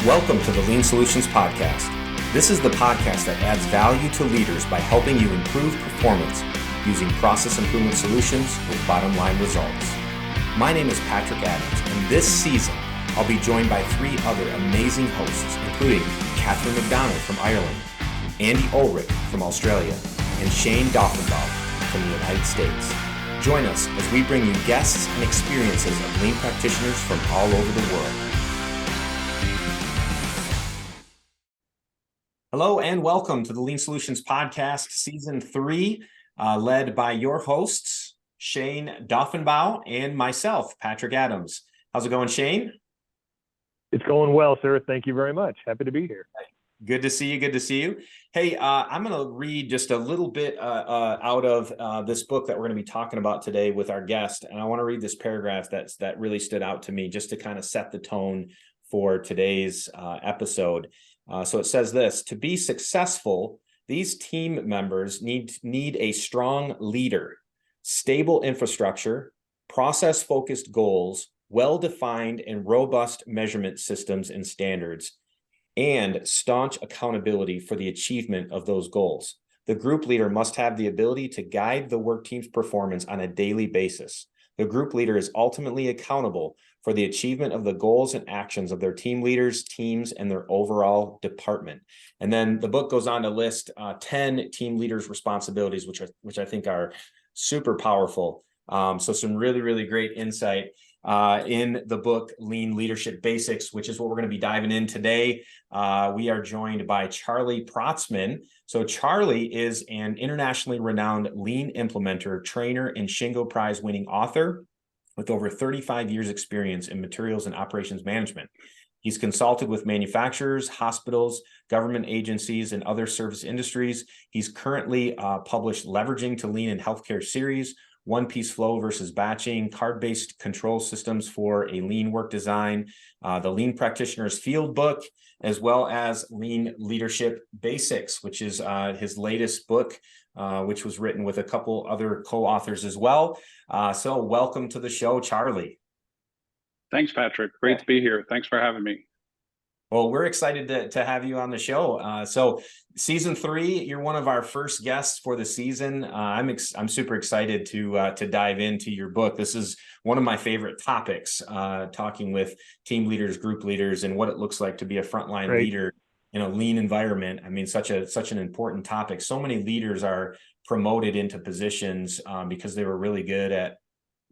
Welcome to the Lean Solutions Podcast. This is the podcast that adds value to leaders by helping you improve performance using process improvement solutions with bottom line results. My name is Patrick Adams, and this season I'll be joined by three other amazing hosts, including Catherine McDonald from Ireland, Andy Ulrich from Australia, and Shayne Daughenbaugh from the United States. Join us as we bring you guests and experiences of lean practitioners from all over the world. Hello and welcome to the Lean Solutions Podcast, Season 3, led by your hosts, Shayne Daughenbaugh and myself, Patrick Adams. How's it going, Shayne? It's going well, sir. Thank you very much. Happy to be here. Good to see you. Good to see you. Hey, I'm going to read just a little bit out of this book that we're going to be talking about today with our guest. And I want to read this paragraph that really stood out to me just to kind of set the tone for today's episode. So it says this: to be successful, these team members need a strong leader, stable infrastructure, process-focused goals, well-defined and robust measurement systems and standards, and staunch accountability for the achievement of those goals. The group leader must have the ability to guide the work team's performance on a daily basis. The group leader is ultimately accountable for the achievement of the goals and actions of their team leaders, teams, and their overall department. And then the book goes on to list 10 team leaders' responsibilities, which I think are super powerful. So some really, really great insight in the book, Lean Leadership Basics, which is what we're going to be diving in today. We are joined by Charlie Protzman. So Charlie is an internationally renowned lean implementer, trainer, and Shingo Prize winning author with over 35 years experience in materials and operations management. He's consulted with manufacturers, hospitals, government agencies, and other service industries. He's currently published Leveraging to Lean in Healthcare series, one-piece flow versus batching, card-based control systems for a lean work design, the Lean Practitioner's Field Book, as well as Lean Leadership Basics, which is his latest book, which was written with a couple other co-authors as well. So welcome to the show, Charlie. Thanks, Patrick. Great to be here. Thanks for having me. Well, we're excited to have you on the show. So season 3, you're one of our first guests for the season. I'm super excited to dive into your book. This is one of my favorite topics, talking with team leaders, group leaders, and what it looks like to be a frontline leader in a lean environment. I mean, such an important topic. So many leaders are promoted into positions because they were really good at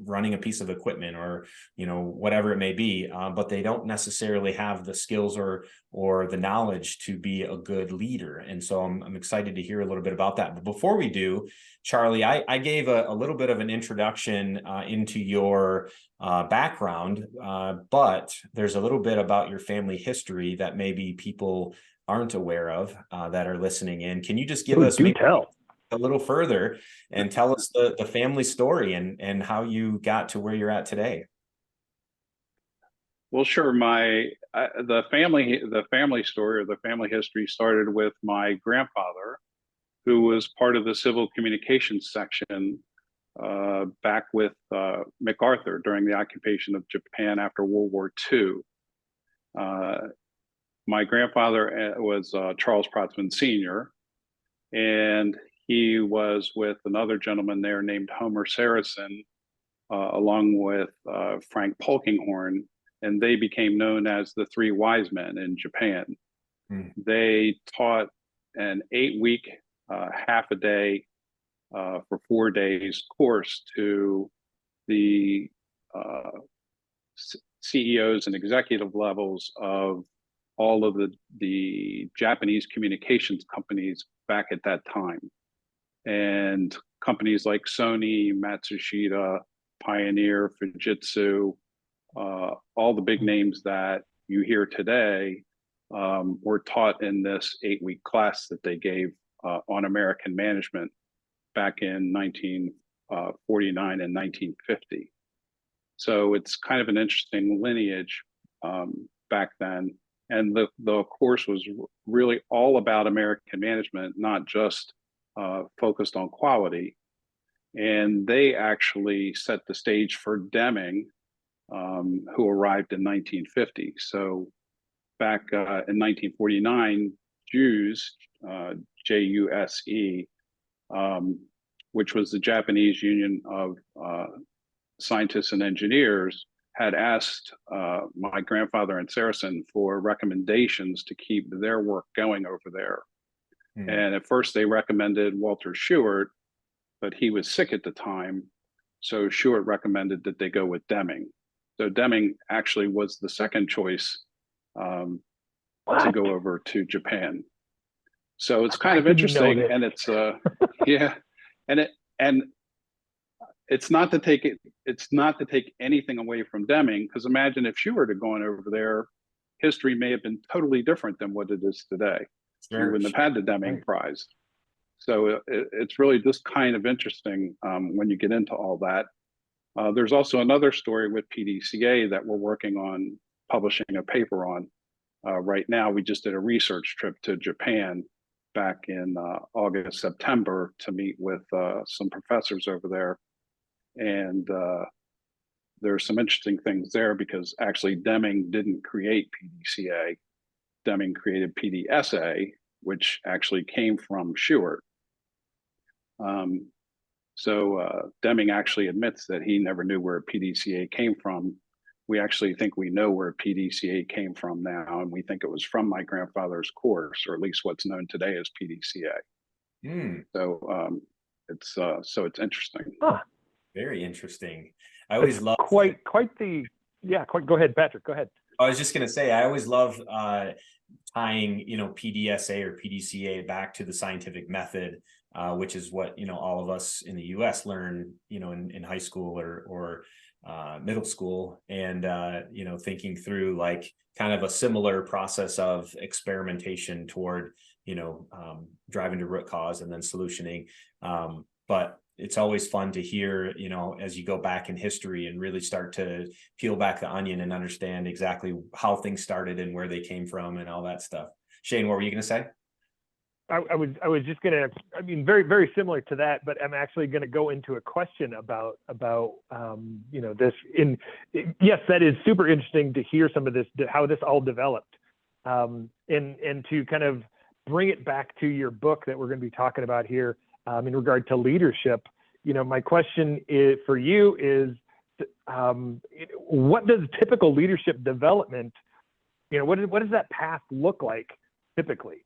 running a piece of equipment or whatever it may be, but they don't necessarily have the skills or the knowledge to be a good leader. And so I'm excited to hear a little bit about that. But before we do, Charlie, I gave a little bit of an introduction into your background, but there's a little bit about your family history that maybe people aren't aware of that are listening in. Can you just give us a little further and tell us the family story and how you got to where you're at today? Well, sure. The family story or the family history started with my grandfather, who was part of the civil communications section back with MacArthur during the occupation of Japan after World War II. My grandfather was Charles Protzman Sr., and he was with another gentleman there named Homer Saracen, along with Frank Polkinghorne, and they became known as the Three Wise Men in Japan. They taught an 8-week, half a day for 4 days course to the CEOs and executive levels of all of the Japanese communications companies back at that time. And companies like Sony, Matsushita, Pioneer, Fujitsu, all the big names that you hear today were taught in this 8-week class that they gave on American management back in 1949 and 1950. So it's kind of an interesting lineage back then. And the course was really all about American management, not just focused on quality. And they actually set the stage for Deming, who arrived in 1950. So back in 1949, JUSE, JUSE, which was the Japanese Union of Scientists and Engineers, had asked my grandfather and Saracen for recommendations to keep their work going over there. And at first they recommended Walter Shewart, but he was sick at the time. So Shewart recommended that they go with Deming. So Deming actually was the second choice to go over to Japan. So it's kind of interesting, and it's yeah, and it's not to take anything away from Deming, because imagine if Shewart had gone over there, history may have been totally different than what it is today. Sure. You wouldn't have had the Deming Prize. So it's really just kind of interesting when you get into all that. There's also another story with PDCA that we're working on publishing a paper on right now. We just did a research trip to Japan back in August, September to meet with some professors over there. And there's some interesting things there, because actually Deming didn't create PDCA. Deming created PDSA, which actually came from Shewart. So Deming actually admits that he never knew where PDCA came from. We actually think we know where PDCA came from now, and we think it was from my grandfather's course, or at least what's known today as PDCA. So it's interesting. Huh. Very interesting. I always love go ahead, Patrick, go ahead. I was just going to say, I always love tying, PDSA or PDCA back to the scientific method, which is what, all of us in the US learn, in high school or middle school, and, thinking through like kind of a similar process of experimentation toward, driving to root cause and then solutioning. But it's always fun to hear, as you go back in history and really start to peel back the onion and understand exactly how things started and where they came from and all that stuff. Shayne, what were you going to say? I was just going to, very, very similar to that, but I'm actually going to go into a question about this. Yes, that is super interesting to hear some of this, how this all developed, and to kind of bring it back to your book that we're going to be talking about here. In regard to leadership, my question for you is, what does typical leadership development, what does that path look like typically?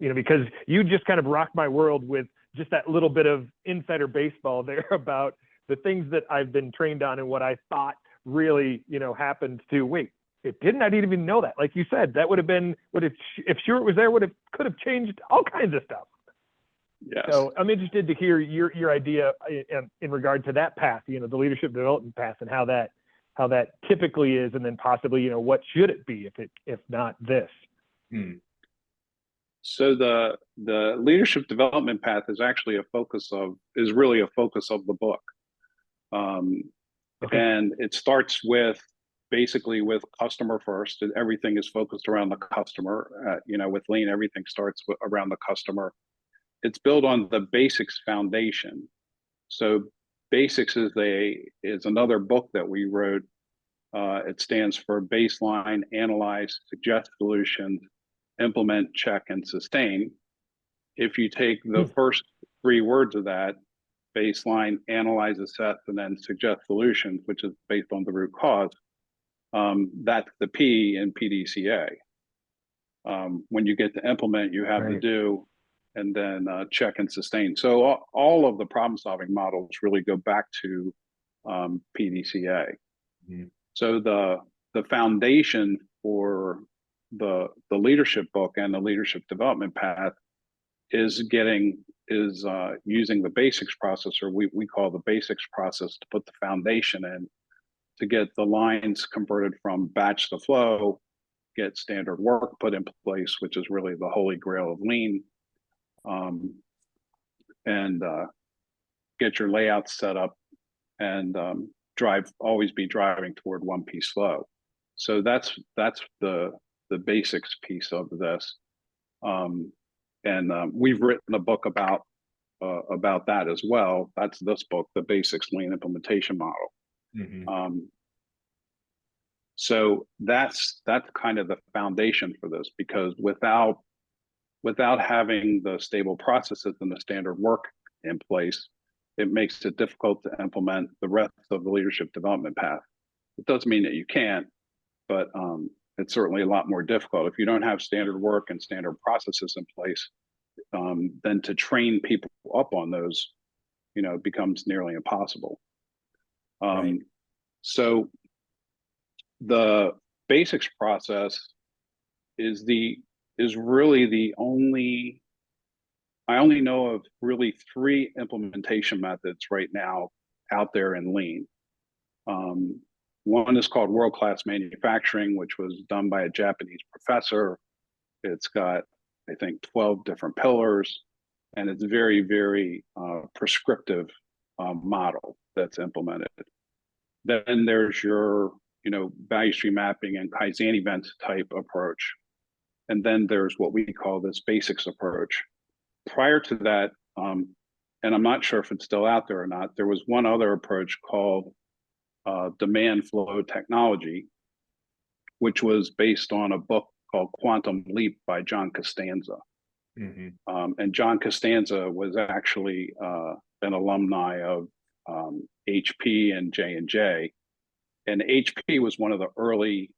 Because you just kind of rocked my world with just that little bit of insider baseball there about the things that I've been trained on and what I thought really, happened to, wait, it didn't, I didn't even know that. Like you said, that would have been, if Shewart was there, could have changed all kinds of stuff. Yes. So I'm interested to hear your idea in regard to that path, the leadership development path, and how that typically is, and then possibly, what should it be if not this? So the leadership development path is actually really a focus of the book. And it starts basically with customer first, and everything is focused around the customer. With Lean, everything starts around the customer. It's built on the basics foundation. So basics is another book that we wrote. It stands for baseline, analyze, suggest solutions, implement, check, and sustain. If you take the first three words of that, baseline, analyze, assess, and then suggest solutions, which is based on the root cause, that's the P in PDCA. When you get to implement, you have the do, and then check and sustain. So all of the problem-solving models really go back to PDCA. So the foundation for the leadership book and the leadership development path is using the basics process, or we call the basics process, to put the foundation in, to get the lines converted from batch to flow, get standard work put in place, which is really the holy grail of Lean, and get your layout set up, and always be driving toward one piece flow. So that's the basics piece of this, and we've written a book about that as well. That's this book, The Basics Lean Implementation Model. So that's kind of the foundation for this, because without having the stable processes and the standard work in place, it makes it difficult to implement the rest of the leadership development path. It doesn't mean that you can't, but it's certainly a lot more difficult. If you don't have standard work and standard processes in place, then to train people up on those, becomes nearly impossible. Right. So the basics process is really the only, I only know of really 3 implementation methods right now out there in Lean. One is called world-class manufacturing, which was done by a Japanese professor. It's got, I think, 12 different pillars, and it's very, very prescriptive model that's implemented. Then there's your, value stream mapping and Kaizen event type approach. And then there's what we call this basics approach. Prior to that, and I'm not sure if it's still out there or not, there was one other approach called demand flow technology, which was based on a book called Quantum Leap by John Costanza. Mm-hmm. And John Costanza was actually an alumni of HP and J&J. And HP was one of the early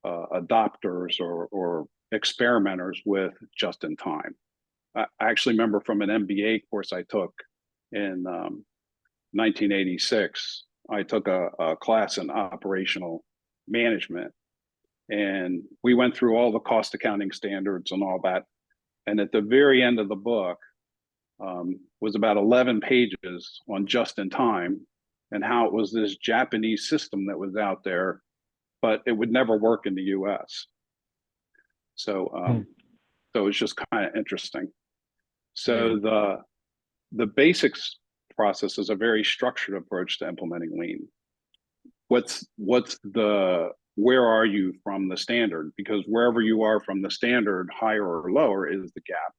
adopters or experimenters with just-in-time. I actually remember from an MBA course I took in 1986, I took a class in operational management, and we went through all the cost accounting standards and all that. And at the very end of the book was about 11 pages on just-in-time and how it was this Japanese system that was out there, but it would never work in the US. So, so it's just kind of interesting. So the basics process is a very structured approach to implementing Lean. Where are you from the standard? Because wherever you are from the standard, higher or lower is the gap,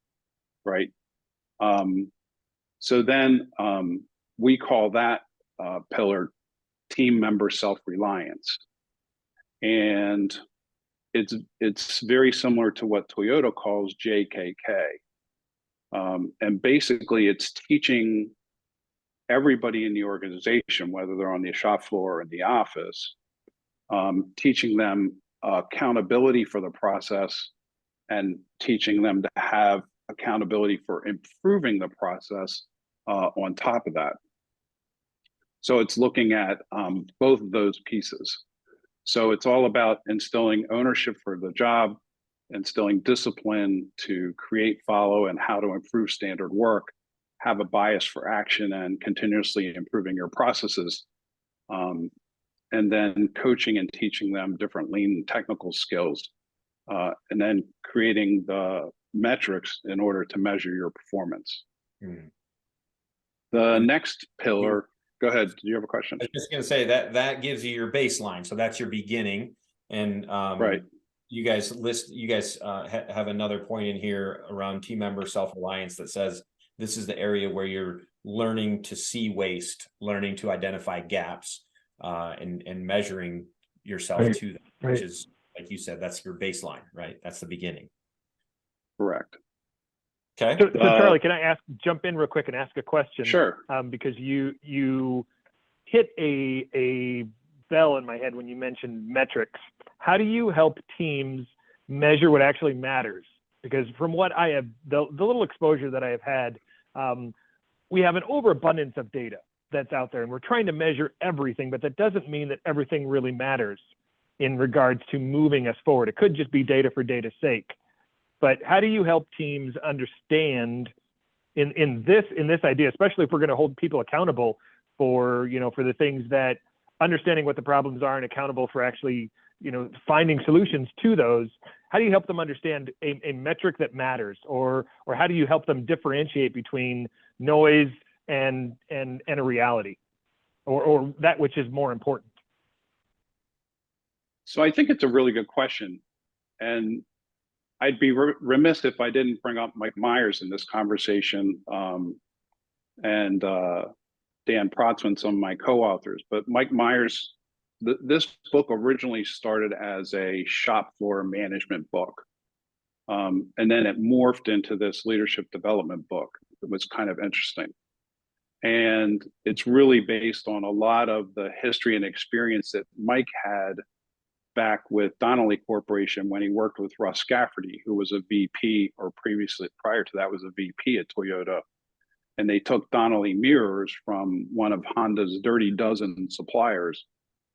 right? So then we call that pillar team member self-reliance. And it's very similar to what Toyota calls JKK. And basically it's teaching everybody in the organization, whether they're on the shop floor or in the office, teaching them accountability for the process and teaching them to have accountability for improving the process on top of that. So it's looking at both of those pieces. So it's all about instilling ownership for the job, instilling discipline to create, follow, and how to improve standard work, have a bias for action, and continuously improving your processes. And then coaching and teaching them different Lean technical skills, and then creating the metrics in order to measure your performance. The next pillar, go ahead. Do you have a question? I was just going to say that gives you your baseline. So that's your beginning. And right. You guys have another point in here around team member self-reliance that says this is the area where you're learning to see waste, learning to identify gaps, and measuring yourself to that, which is, like you said, that's your baseline, right? That's the beginning. Correct. Okay. So Charlie, can I jump in real quick and ask a question? Sure. Because you hit a bell in my head when you mentioned metrics. How do you help teams measure what actually matters? Because from what I have, the little exposure that I have had, we have an overabundance of data that's out there, and we're trying to measure everything, but that doesn't mean that everything really matters in regards to moving us forward. It could just be data for data's sake. But how do you help teams understand in this idea, especially if we're going to hold people accountable for the things that understanding what the problems are and accountable for actually finding solutions to those? How do you help them understand a metric that matters, or how do you help them differentiate between noise and a reality, or that which is more important? So I think it's a really good question, and I'd be remiss if I didn't bring up Mike Myers in this conversation, and Dan Protzman, some of my co-authors. But Mike Myers this book originally started as a shop floor management book. And then it morphed into this leadership development book. It was kind of interesting. And it's really based on a lot of the history and experience that Mike had back with Donnelly Corporation when he worked with Russ Scafferty, who was a VP, or previously, prior to that, was a VP at Toyota. And they took Donnelly mirrors from one of Honda's dirty dozen suppliers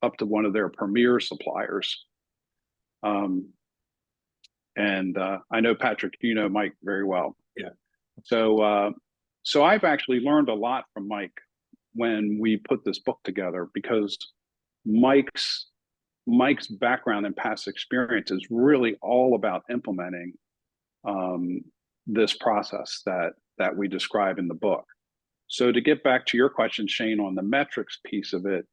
up to one of their premier suppliers. And I know, Patrick, you know Mike very well. Yeah. So I've actually learned a lot from Mike when we put this book together, because Mike's background and past experience is really all about implementing this process that we describe in the book. So to get back to your question, Shayne, on the metrics piece of it,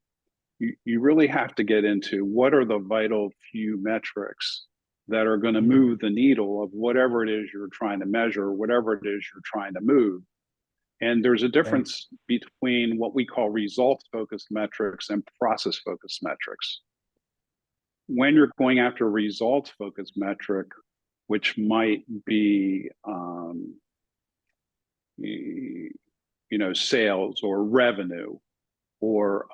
you really have to get into what are the vital few metrics that are going to move the needle of whatever it is you're trying to measure, whatever it is you're trying to move. And there's a difference between what we call results-focused metrics and process-focused metrics. When you're going after a results-focused metric, which might be, sales or revenue, or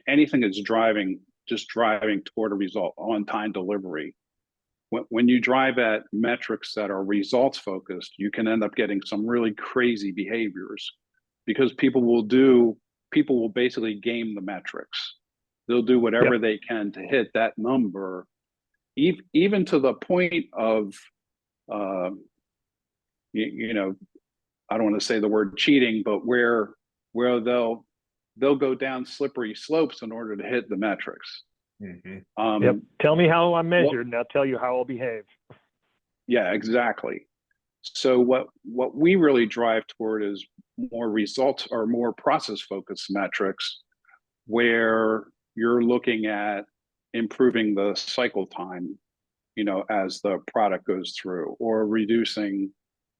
anything that's driving toward a result, on-time delivery. When you drive at metrics that are results focused, you can end up getting some really crazy behaviors, because people will basically game the metrics. They'll do whatever they can to hit that number, even to the point of, I don't want to say the word cheating, but where they'll go down slippery slopes in order to hit the metrics. Mm-hmm. Tell me how I'm measured, and I'll tell you how I'll behave. Yeah, exactly. So what we really drive toward is more results or more process focused metrics, where you're looking at improving the cycle time, as the product goes through, or reducing,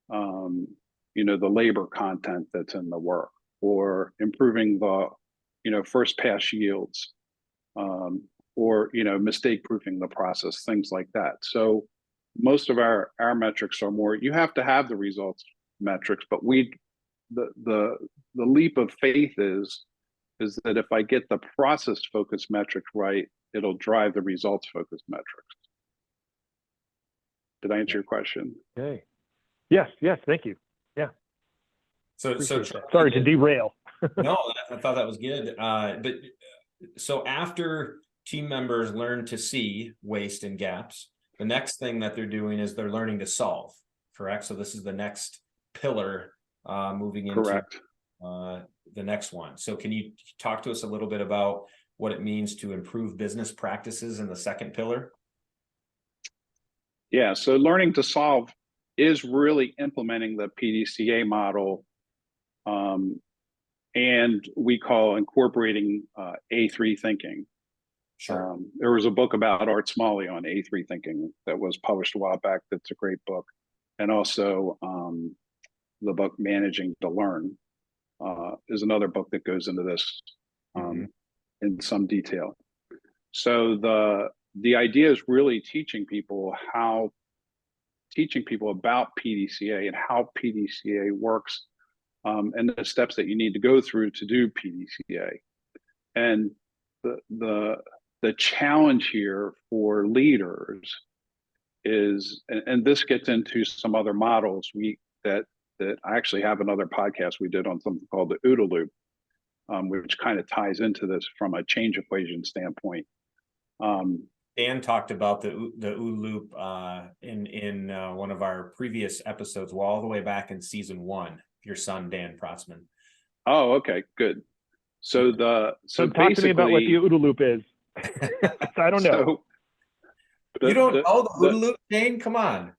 the labor content that's in the work, or improving the, first pass yields, or mistake proofing the process, things like that. So most of our metrics are more, you have to have the results metrics, but the leap of faith is that if I get the process focused metric right, it'll drive the results focused metrics. Did I answer your question? Okay. Yes, thank you. Yeah. So sorry to derail. No, I thought that was good. But so after team members learn to see waste and gaps, the next thing that they're doing is they're learning to solve, correct? So this is the next pillar, moving into the next one. So can you talk to us a little bit about what it means to improve business practices in the second pillar? Yeah, so learning to solve is really implementing the PDCA model, and we call incorporating A3 thinking. Sure. There was a book about Art Smalley on A3 thinking that was published a while back. That's a great book. And also the book Managing to Learn is another book that goes into this in some detail. So the idea is really teaching people about PDCA and how PDCA works, and the steps that you need to go through to do PDCA. And the challenge here for leaders is, and this gets into some other models that I actually have another podcast we did on something called the OODA loop, which kind of ties into this from a change equation standpoint. Dan talked about the OODA loop in one of our previous episodes, well, all the way back in season 1. Your son, Dan Protzman. Oh, okay, good. So talk to me about what the OODA loop is. I don't know. You don't know the OODA loop, Shayne? Come on.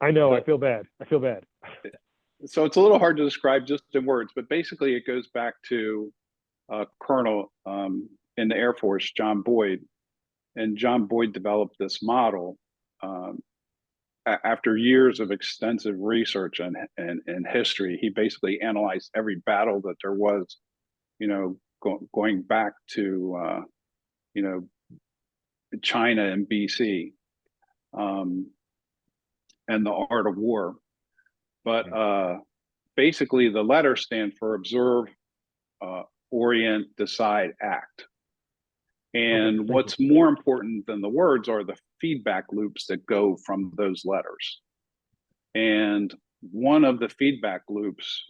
I know. I feel bad. So it's a little hard to describe just in words, but basically it goes back to Colonel in the Air Force, John Boyd. And John Boyd developed this model after years of extensive research and history, he basically analyzed every battle that there was, going back to, China and BC, and the art of war. But basically, the letters stand for observe, orient, decide, act. And what's more important than the words are the feedback loops that go from those letters. And one of the feedback loops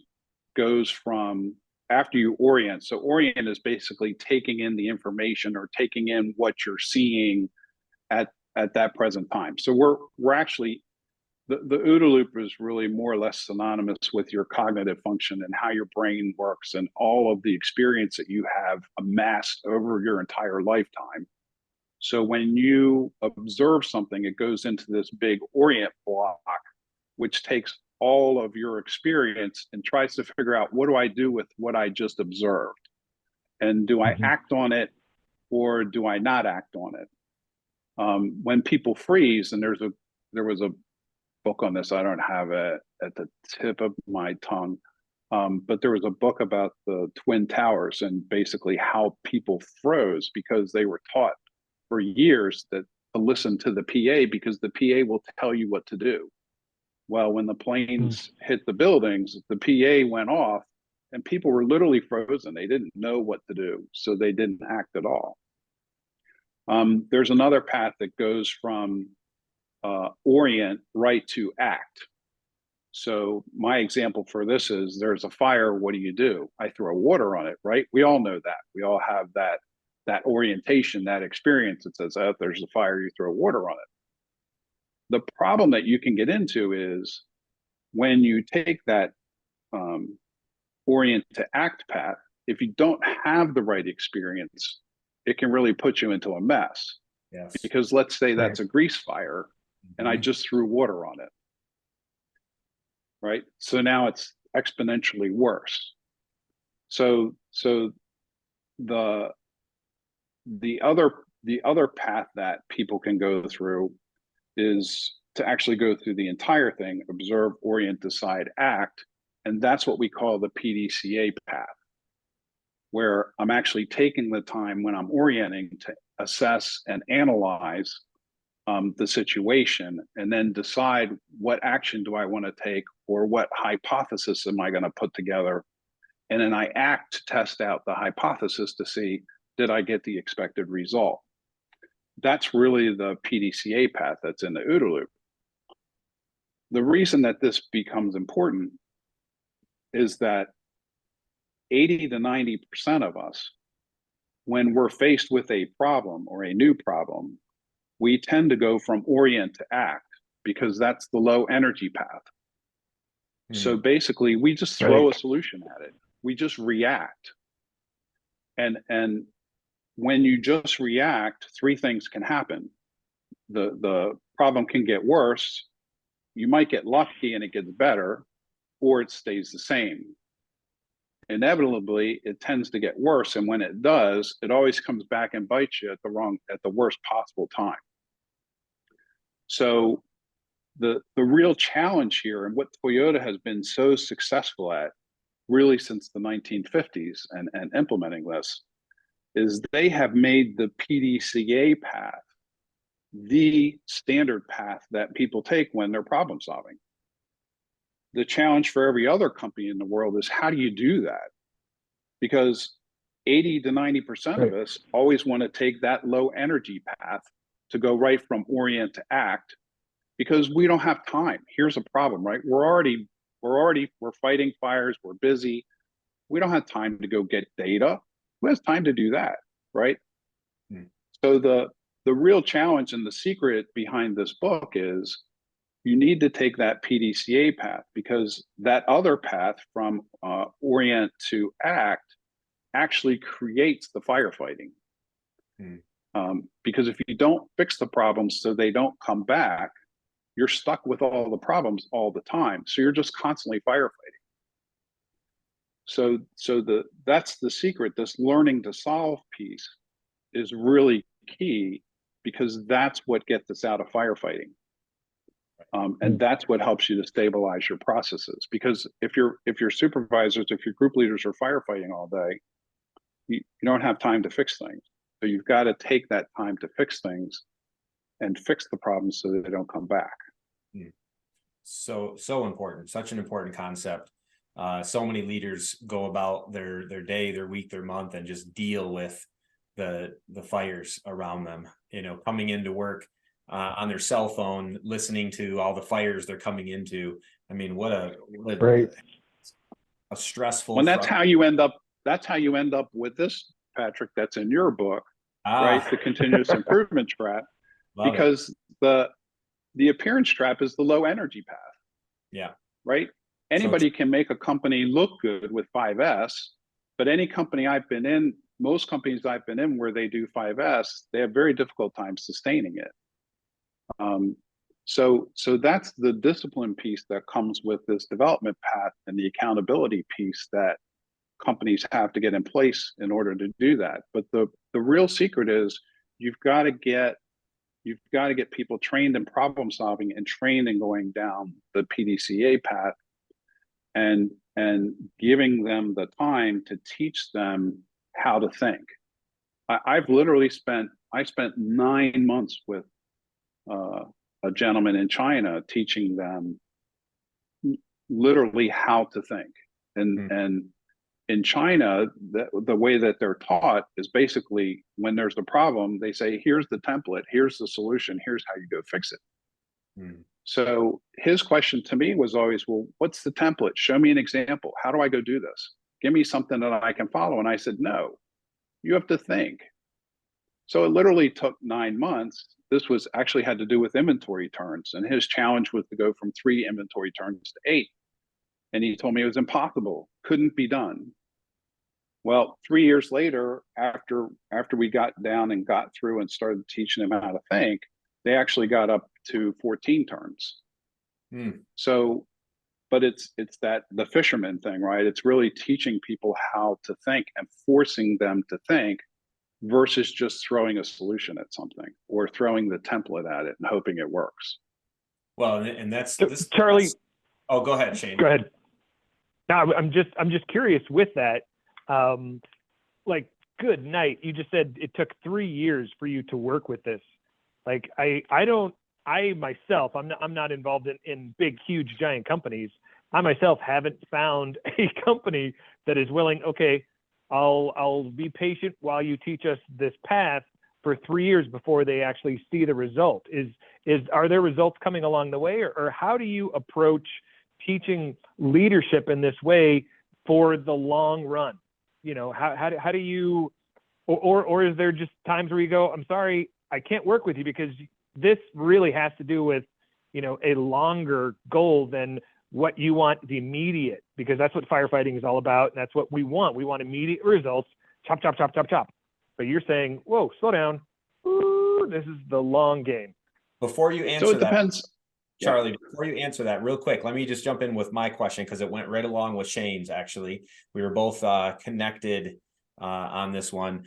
goes from after you orient. So orient is basically taking in the information or taking in what you're seeing at that present time. So we're actually, the OODA loop is really more or less synonymous with your cognitive function and how your brain works and all of the experience that you have amassed over your entire lifetime. So when you observe something, it goes into this big orient block, which takes all of your experience and tries to figure out, what do I do with what I just observed? And do I act on it or do I not act on it? When people freeze, and there was a book on this, I don't have it at the tip of my tongue, but there was a book about the Twin Towers and basically how people froze because they were taught for years that to listen to the PA because the PA will tell you what to do. Well, when the planes hit the buildings, the PA went off and people were literally frozen. They didn't know what to do, so they didn't act at all. There's another path that goes from orient right to act. So my example for this is there's a fire. What do? I throw water on it, right? We all know that. We all have that orientation, that experience that says, oh, there's a fire, you throw water on it. The problem that you can get into is when you take that orient to act path, if you don't have the right experience, it can really put you into a mess. Yes. Because let's say that's a grease fire and I just threw water on it, right? So now it's exponentially worse. So the other path that people can go through is to actually go through the entire thing, observe, orient, decide, act. And that's what we call the PDCA path, where I'm actually taking the time when I'm orienting to assess and analyze the situation and then decide what action do I want to take or what hypothesis am I going to put together. And then I act to test out the hypothesis to see, did I get the expected result? That's really the PDCA path that's in the OODA loop. The reason that this becomes important is that 80 to 90% of us, when we're faced with a problem or a new problem, we tend to go from orient to act because that's the low energy path. So basically, we just throw a solution at it. We just react. And when you just react, three things can happen. The problem can get worse. You might get lucky and it gets better, or it stays the same. Inevitably, it tends to get worse. And when it does, it always comes back and bites you at the worst possible time. So the real challenge here, and what Toyota has been so successful at really since the 1950s and implementing this, is they have made the PDCA path the standard path that people take when they're problem solving. The challenge for every other company in the world is, how do you do that? Because 80 to 90% of us always want to take that low energy path to go right from orient to act, because we don't have time. Here's a problem, right? We're fighting fires. We're busy. We don't have time to go get data. Who has time to do that, right? So the real challenge and the secret behind this book is you need to take that PDCA path, because that other path from orient to act actually creates the firefighting. Because if you don't fix the problems so they don't come back, you're stuck with all the problems all the time. So you're just constantly firefighting. So that's the secret. This learning to solve piece is really key, because that's what gets us out of firefighting. And that's what helps you to stabilize your processes. Because if your supervisors, if your group leaders are firefighting all day, you don't have time to fix things. So you've got to take that time to fix things and fix the problems so that they don't come back. So important, such an important concept. So many leaders go about their day, their week, their month, and just deal with the fires around them, coming into work on their cell phone, listening to all the fires they're coming into. I mean, what a stressful. Well, that's how you end up with this, Patrick, that's in your book, right? The continuous improvement trap. Because the appearance trap is the low energy path. Yeah. Right. Anybody can make a company look good with 5S, but any company I've been in, most companies I've been in where they do 5S, they have very difficult time sustaining it. So that's the discipline piece that comes with this development path, and the accountability piece that companies have to get in place in order to do that. But the real secret is you've got to get people trained in problem solving and trained in going down the PDCA path, and giving them the time to teach them how to think. I've literally spent 9 months with a gentleman in China teaching them literally how to think. And in China, the way that they're taught is basically when there's a problem, they say, here's the template, here's the solution, here's how you go fix it. So his question to me was always, well, what's the template? Show me an example. How do I go do this? Give me something that I can follow. And I said, no, you have to think. So it literally took 9 months. This was actually had to do with inventory turns. And his challenge was to go from 3 inventory turns to 8. And he told me it was impossible, couldn't be done. Well, 3 years later, after we got down and got through and started teaching them how to think, they actually got up to 14 turns. So, but it's that the fisherman thing, right? It's really teaching people how to think and forcing them to think versus just throwing a solution at something or throwing the template at it and hoping it works. Well, and that's this, Charlie. Oh, go ahead, Shayne. Go ahead. Now, I'm just curious with that. Like, good night. You just said it took 3 years for you to work with this. Like, I myself, I'm not involved in big, huge, giant companies. I myself haven't found a company that is willing. Okay, I'll be patient while you teach us this path for 3 years before they actually see the result. Are there results coming along the way, or how do you approach teaching leadership in this way for the long run? How do you, or is there just times where you go, I'm sorry, I can't work with you because this really has to do with, a longer goal than what you want the immediate, because that's what firefighting is all about. And that's what we want. We want immediate results, chop, chop, chop, chop, chop. But you're saying, whoa, slow down. Ooh, this is the long game. Before you answer so it depends. Charlie, before you answer that real quick, let me just jump in with my question because it went right along with Shayne's. Actually, we were both connected on this one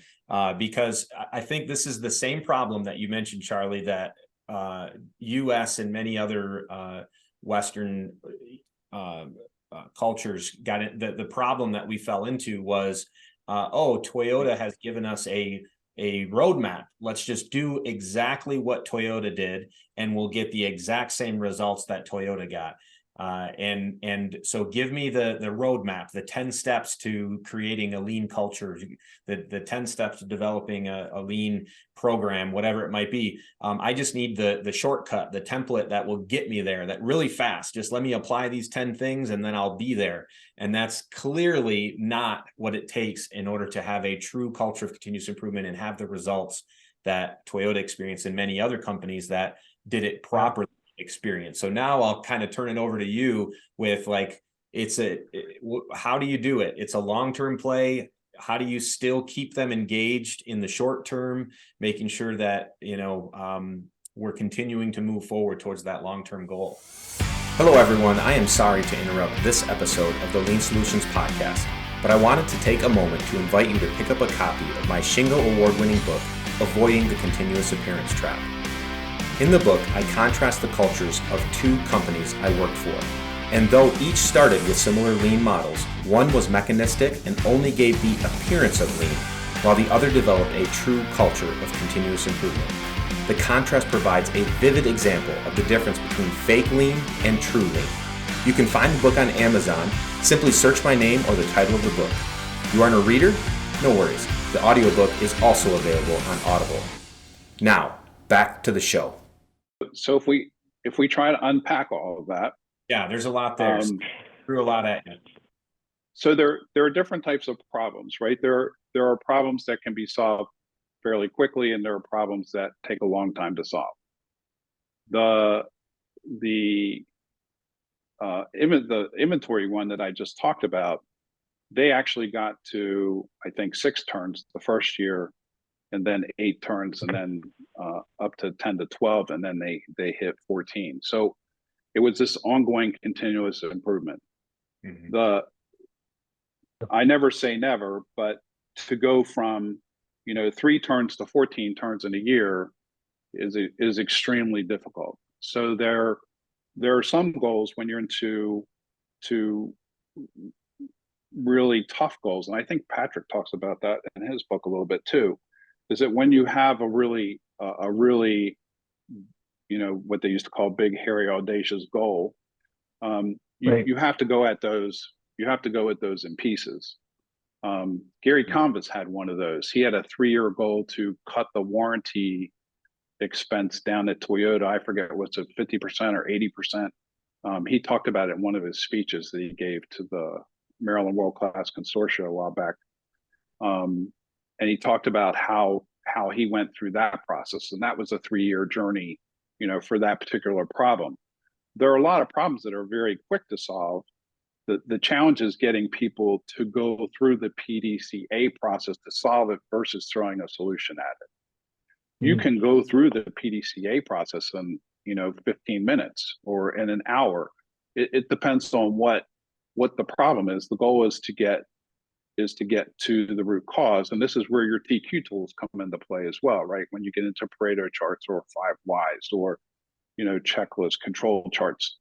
because I think this is the same problem that you mentioned, Charlie, that U.S. and many other Western cultures got it. The problem that we fell into was, Toyota has given us a roadmap. Let's just do exactly what Toyota did, and we'll get the exact same results that Toyota got. And so give me the roadmap, the 10 steps to creating a lean culture, the 10 steps to developing a lean program, whatever it might be. I just need the shortcut, the template that will get me there, that really fast. Just let me apply these 10 things and then I'll be there. And that's clearly not what it takes in order to have a true culture of continuous improvement and have the results that Toyota experienced and many other companies that did it properly experience. So now I'll kind of turn it over to you with how do you do it? It's a long-term play. How do you still keep them engaged in the short term, making sure that, we're continuing to move forward towards that long-term goal? Hello, everyone. I am sorry to interrupt this episode of the Lean Solutions podcast, but I wanted to take a moment to invite you to pick up a copy of my Shingo award-winning book, Avoiding the Continuous Appearance Trap. In the book, I contrast the cultures of two companies I worked for. And though each started with similar lean models, one was mechanistic and only gave the appearance of lean, while the other developed a true culture of continuous improvement. The contrast provides a vivid example of the difference between fake lean and true lean. You can find the book on Amazon. Simply search my name or the title of the book. You aren't a reader? No worries. The audiobook is also available on Audible. Now, back to the show. So if we try to unpack all of that, yeah, there's a lot there. Threw a lot at you. So there are different types of problems, right? There are problems that can be solved fairly quickly, and there are problems that take a long time to solve. The inventory one that I just talked about, they actually got to, I think, 6 turns the first year, and then 8 turns, and then up to 10 to 12, and then they hit 14. So it was this ongoing continuous improvement. Mm-hmm. I never say never, but to go from 3 turns to 14 turns in a year is extremely difficult. So there are some goals when you're into really tough goals, and I think Patrick talks about that in his book a little bit too, is that when you have a really what they used to call big, hairy, audacious goal, you have to go at those. You have to go at those in pieces. Gary Convis had one of those. He had a 3-year goal to cut the warranty expense down at Toyota. I forget what's it, 50% or 80%. He talked about it in one of his speeches that he gave to the Maryland World Class Consortia a while back. And he talked about how he went through that process, and that was a 3-year journey, for that particular problem. There are a lot of problems that are very quick to solve. The challenge is getting people to go through the PDCA process to solve it versus throwing a solution at it. You can go through the PDCA process in 15 minutes or in an hour. It depends on what the problem is. The goal is to get to the root cause, and this is where your TQ tools come into play as well, right? When you get into Pareto charts or 5 whys or checklist control charts.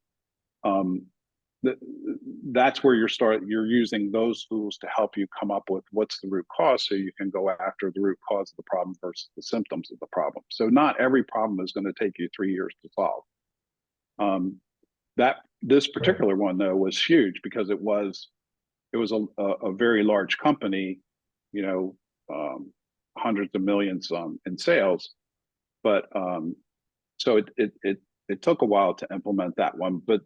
That's where you're using those tools to help you come up with what's the root cause, so you can go after the root cause of the problem versus the symptoms of the problem. So not every problem is going to take you 3 years to solve. This particular one though was huge because it was a very large company, hundreds of millions in sales, but so it took a while to implement that one. But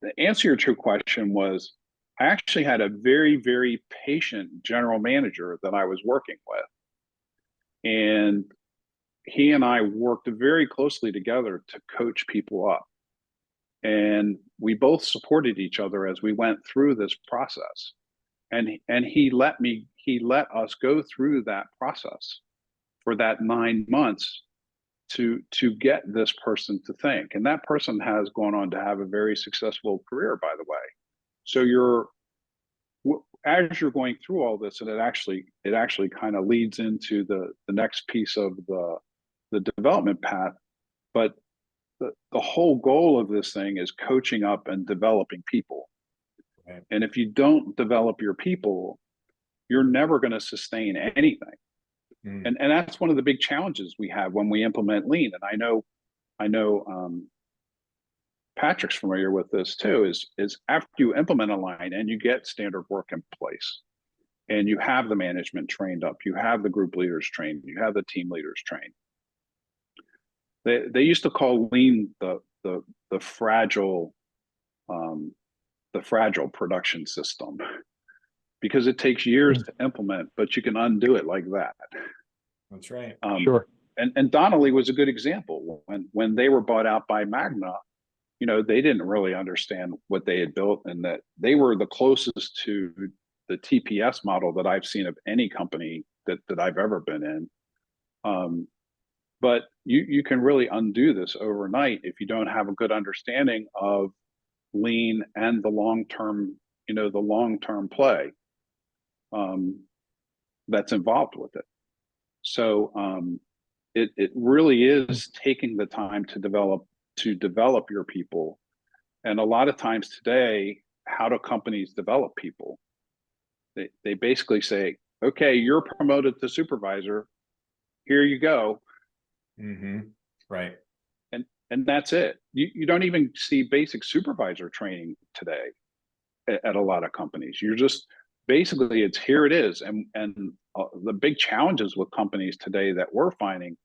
the answer to your question was, I actually had a very, very patient general manager that I was working with. And he and I worked very closely together to coach people up. And we both supported each other as we went through this process. And he let us go through that process for that 9 months to get this person to think. And that person has gone on to have a very successful career, by the way. So as you're going through all this, and it actually kind of leads into the next piece of the development path. But the whole goal of this thing is coaching up and developing people. Okay. And if you don't develop your people, you're never going to sustain anything. And that's one of the big challenges we have when we implement lean. And I know Patrick's familiar with this too, is after you implement a line and you get standard work in place and you have the management trained up, you have the group leaders trained, you have the team leaders trained. They used to call lean the fragile production system, because it takes years to implement, but you can undo it like that. That's right. Sure. And Donnelly was a good example. When they were bought out by Magna, they didn't really understand what they had built, and that they were the closest to the TPS model that I've seen of any company that I've ever been in. But you can really undo this overnight if you don't have a good understanding of lean and the long-term play that's involved with it. So it really is taking the time to develop your people. And a lot of times today, how do companies develop people? They basically say, okay, you're promoted to supervisor, here you go. Right. And that's it. You don't even see basic supervisor training today at a lot of companies. You're just basically, it's here it is. And the big challenges with companies today that we're finding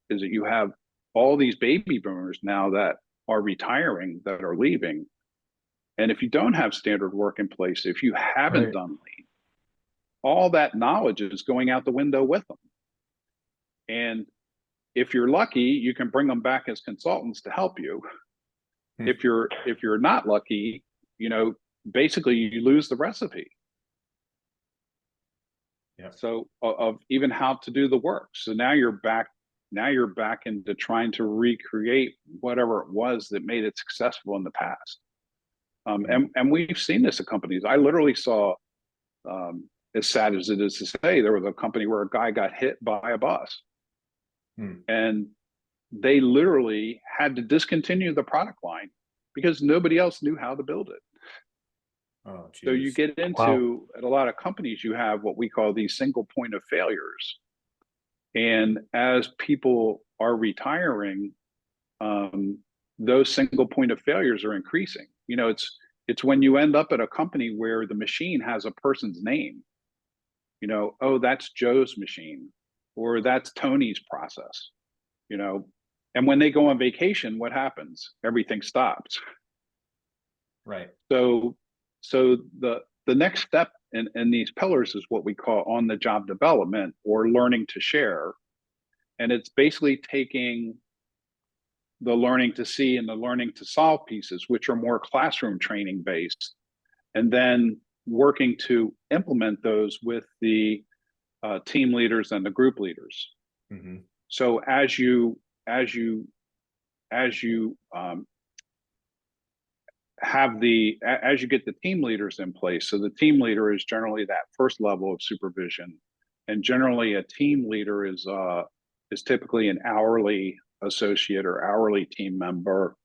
is that you have all these baby boomers now that are retiring, that are leaving. And if you don't have standard work in place, if you haven't done lean, all that knowledge is going out the window with them. And if you're lucky, you can bring them back as consultants to help you. If you're not lucky, basically you lose the recipe. Yeah. So of even how to do the work. So now you're back into trying to recreate whatever it was that made it successful in the past. And we've seen this at companies. I literally saw, as sad as it is to say, there was a company where a guy got hit by a bus. And they literally had to discontinue the product line because nobody else knew how to build it. Oh, geez. So you get into, at a lot of companies, you have what we call these single point of failures. And as people are retiring, those single point of failures are increasing. It's when you end up at a company where the machine has a person's name. Oh, that's Joe's machine, or that's Tony's process. And when they go on vacation, what happens? Everything stops. Right. So the next step in these pillars is what we call on-the-job development, or learning to share. And it's basically taking the learning to see and the learning to solve pieces, which are more classroom training based, and then working to implement those with the team leaders and the group leaders. So as you get the team leaders in place, so the team leader is generally that first level of supervision, and generally a team leader is typically an hourly associate or hourly team member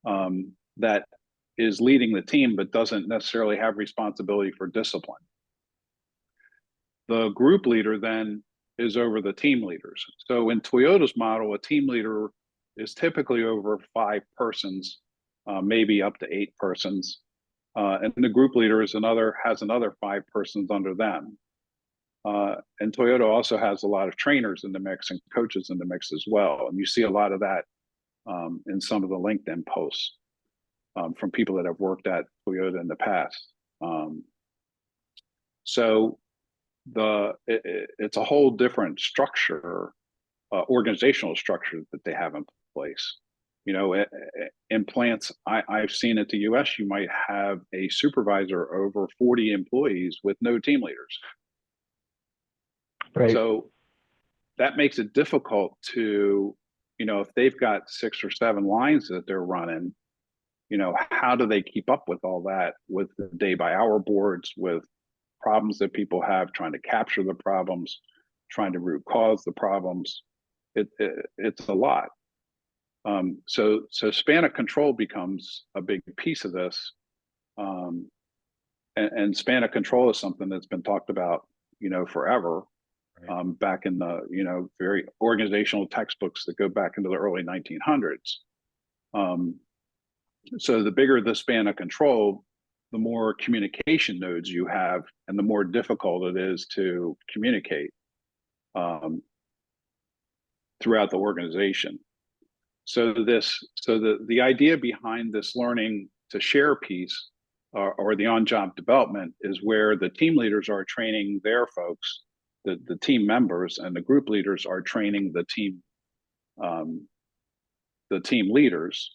that is leading the team but doesn't necessarily have responsibility for discipline. The group leader then is over the team leaders. So in Toyota's model, a team leader is typically over 5 persons, maybe up to 8 persons. And the group leader has another 5 persons under them. And Toyota also has a lot of trainers in the mix and coaches in the mix as well. And you see a lot of that in some of the LinkedIn posts from people that have worked at Toyota in the past. So it's a whole different structure, organizational structure that they have in place. In plants, I've seen at the US, you might have a supervisor over 40 employees with no team leaders. Right. So that makes it difficult to, if they've got 6 or 7 lines that they're running, how do they keep up with all that, with the day by hour boards, with problems that people have, trying to capture the problems, trying to root cause the problems. It's a lot. So span of control becomes a big piece of this. And span of control is something that's been talked about, forever. Right. Back in the, very organizational textbooks that go back into the early 1900s. So the bigger the span of control, the more communication nodes you have, and the more difficult it is to communicate throughout the organization. So the idea behind this learning to share piece, or the on-job development, is where the team leaders are training their folks, the team members, and the group leaders are training the team leaders.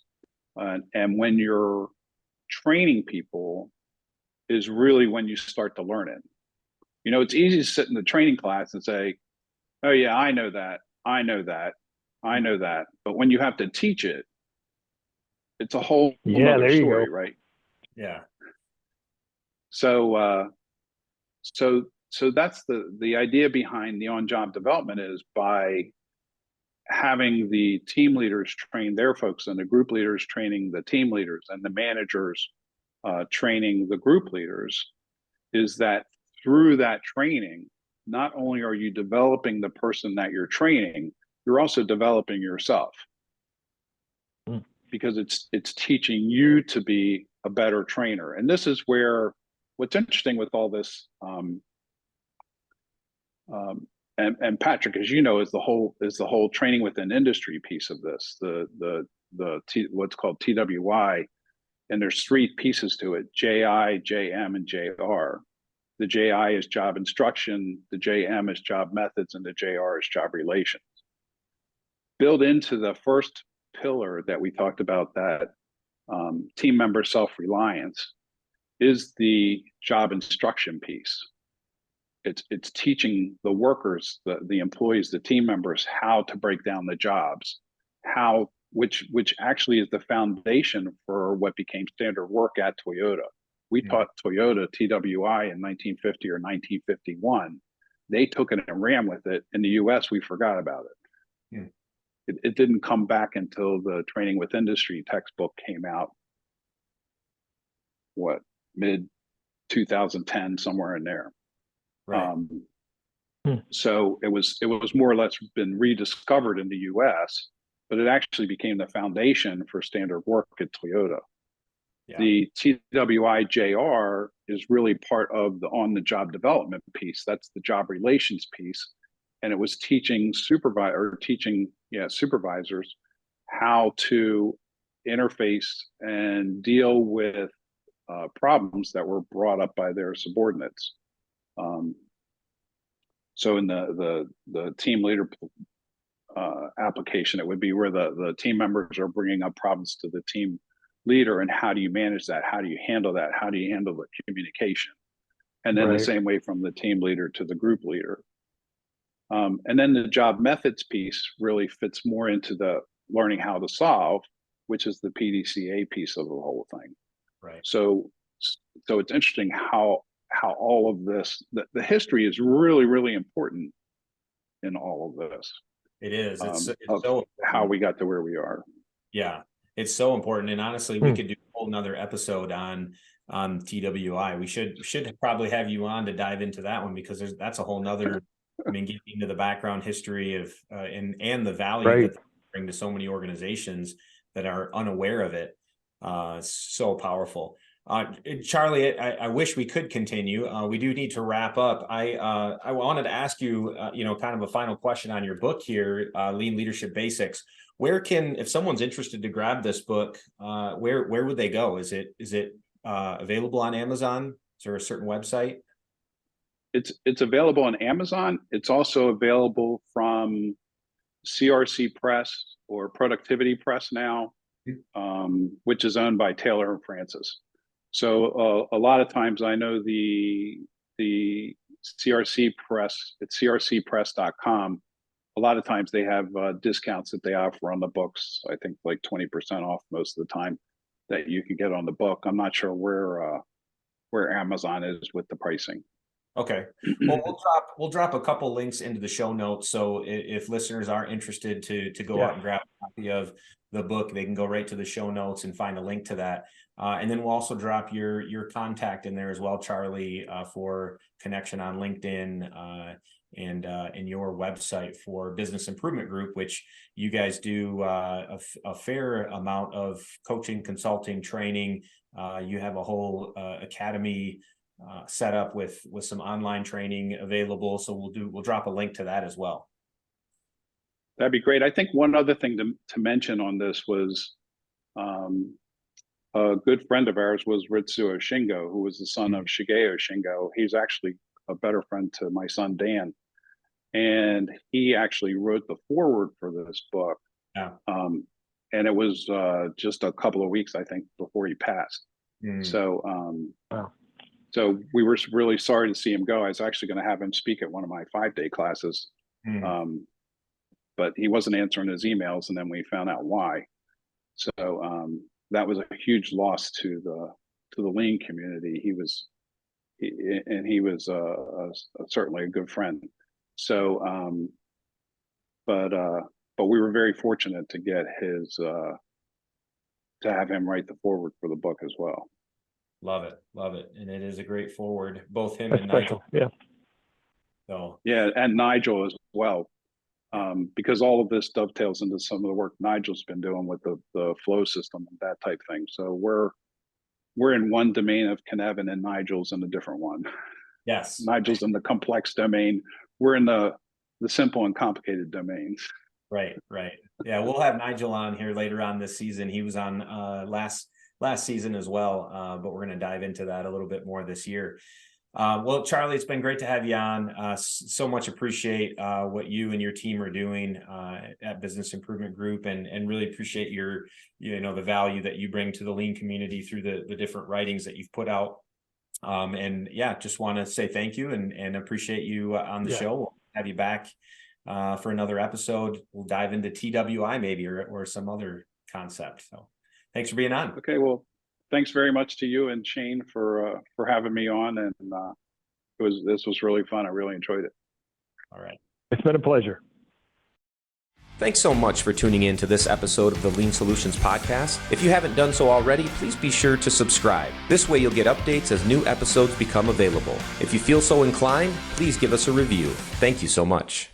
And when you're training people is really when you start to learn it. It's easy to sit in the training class and say, oh yeah, I know that. But when you have to teach it, it's a whole other story, right? Yeah. So that's the idea behind the on-job development, is by having the team leaders train their folks, and the group leaders training the team leaders, and the managers training the group leaders, is that through that training, not only are you developing the person that you're training, you're also developing yourself, because it's teaching you to be a better trainer. And this is where what's interesting with all this, and Patrick, as you know, is the whole training within industry piece of this, what's called TWI, and there's three pieces to it: JI, JM, and JR. The JI is job instruction, the JM is job methods, and the JR is job relations. Built into the first pillar that we talked about, that team member self-reliance, is the job instruction piece. It's teaching the workers, the employees, the team members, how to break down the jobs, which actually is the foundation for what became standard work at Toyota. We taught Toyota TWI in 1950 or 1951. They took it and ran with it. In the US, we forgot about it. It didn't come back until the Training with Industry textbook came out, mid 2010, somewhere in there. Right. So it was more or less been rediscovered in the US, but it actually became the foundation for standard work at Toyota. Yeah. The TWI-JR is really part of the on-the-job development piece. That's the job relations piece. And it was teaching supervisors how to interface and deal with problems that were brought up by their subordinates. So in the team leader application, it would be where the team members are bringing up problems to the team leader, and how do you manage that? How do you handle that? How do you handle the communication? And then the same way from the team leader to the group leader. And then the job methods piece really fits more into the learning how to solve, which is the PDCA piece of the whole thing. Right. So it's interesting how all of this, the history is really, really important in all of this. It is. It's so how we got to where we are. Yeah, it's so important. And honestly, we could do a whole nother episode on TWI. We should probably have you on to dive into that one, because that's a whole nother, I mean, getting into the background history of and the value that they bring to so many organizations that are unaware of it. So powerful. Charlie, I wish we could continue. We do need to wrap up. I wanted to ask you, kind of a final question on your book here, Lean Leadership Basics. Where if someone's interested to grab this book, where would they go? Is it available on Amazon? Is there a certain website? It's available on Amazon. It's also available from CRC Press or Productivity Press now, which is owned by Taylor and Francis. So a lot of times, I know the CRC Press, it's crcpress.com. A lot of times they have discounts that they offer on the books. I think like 20% off most of the time that you can get on the book. I'm not sure where Amazon is with the pricing. Okay. Well, we'll drop a couple links into the show notes. So if listeners are interested to go out and grab a copy of the book, they can go right to the show notes and find a link to that. And then we'll also drop your contact in there as well, Charlie, for connection on LinkedIn and your website for Business Improvement Group, which you guys do a fair amount of coaching, consulting, training. You have a whole academy set up with some online training available. So we'll drop a link to that as well. That'd be great. I think one other thing to mention on this was a good friend of ours was Ritsuo Shingo, who was the son of Shigeo Shingo. He's actually a better friend to my son, Dan. And he actually wrote the foreword for this book. Yeah. And it was just a couple of weeks, I think, before he passed. So, so we were really sorry to see him go. I was actually going to have him speak at one of my 5-day classes. But he wasn't answering his emails, and then we found out why. So that was a huge loss to the Lean community. He was certainly a good friend. So, but we were very fortunate to get his to have him write the foreword for the book as well. Love it. Love it. And it is a great forward, both him That's and special. Nigel. Yeah. So Yeah, and Nigel as well, because all of this dovetails into some of the work Nigel's been doing with the flow system and that type thing. So we're in one domain of Cynefin, and Nigel's in a different one. yes. Nigel's in the complex domain. We're in the simple and complicated domains. Right. Yeah, we'll have Nigel on here later on this season. He was on last season as well, but we're going to dive into that a little bit more this year. Well, Charlie, it's been great to have you on. So much appreciate what you and your team are doing at Business Improvement Group, and really appreciate your, the value that you bring to the lean community through the different writings that you've put out. And yeah, just want to say thank you and appreciate you on the show. We'll have you back for another episode. We'll dive into TWI maybe, or some other concept. So thanks for being on. Okay, well, thanks very much to you and Shayne for having me on, and this was really fun. I really enjoyed it. All right. It's been a pleasure. Thanks so much for tuning in to this episode of the Lean Solutions Podcast. If you haven't done so already, please be sure to subscribe. This way you'll get updates as new episodes become available. If you feel so inclined, please give us a review. Thank you so much.